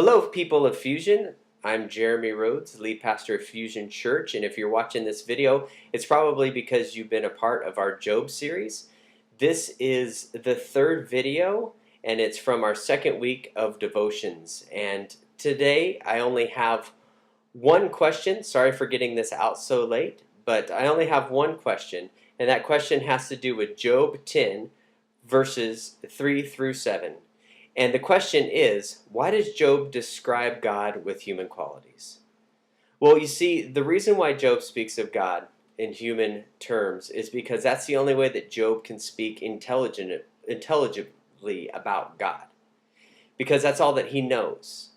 Hello, people of Fusion. I'm Jeremy Rhodes, lead pastor of Fusion Church, and if you're watching this video, it's probably because you've been a part of our Job series. This is the third video, and it's from our second week of devotions. And today, I only have one question. Sorry for getting this out so late, but I only have one question, and that question has to do with Job 10, verses 3 through 7. And the question is, why does Job describe God with human qualities? Well, you see, the reason why Job speaks of God in human terms is because that's the only way that Job can speak intelligibly about God, because that's all that he knows.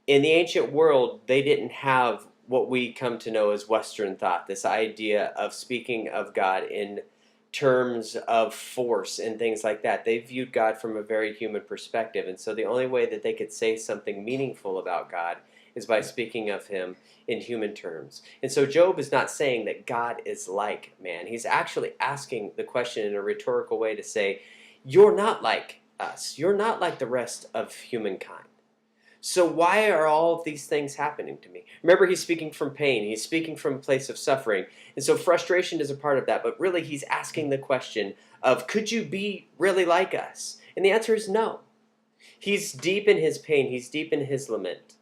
In the ancient world, they didn't have what we come to know as Western thought, this idea of speaking of God in terms of force and things like that. They viewed God from a very human perspective, and so the only way that they could say something meaningful about God is by speaking of him in human terms. And so Job is not saying that God is like man. He's actually asking the question in a rhetorical way to say, you're not like us. You're not like the rest of humankind. So why are all of these things happening to me? Remember, he's speaking from pain. He's speaking from a place of suffering. And so frustration is a part of that. But really, he's asking the question of, could you be really like us? And the answer is no. He's deep in his pain. He's deep in his lament.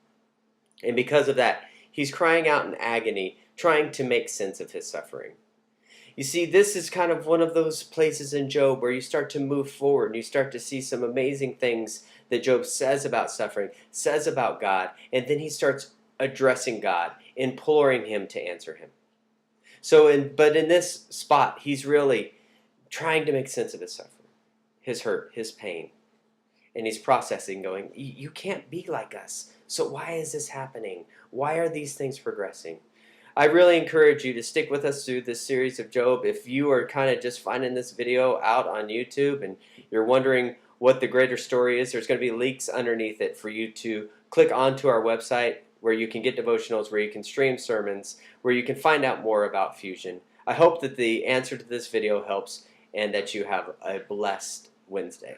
And because of that, he's crying out in agony, trying to make sense of his suffering. You see, this is kind of one of those places in Job where you start to move forward and you start to see some amazing things that Job says about suffering, says about God, and then he starts addressing God, imploring him to answer him. But in this spot, he's really trying to make sense of his suffering, his hurt, his pain. And he's processing, going, you can't be like us. So why is this happening? Why are these things progressing? I really encourage you to stick with us through this series of Job. If you are kind of just finding this video out on YouTube and you're wondering what the greater story is, there's going to be links underneath it for you to click onto our website where you can get devotionals, where you can stream sermons, where you can find out more about Fusion. I hope that the answer to this video helps and that you have a blessed Wednesday.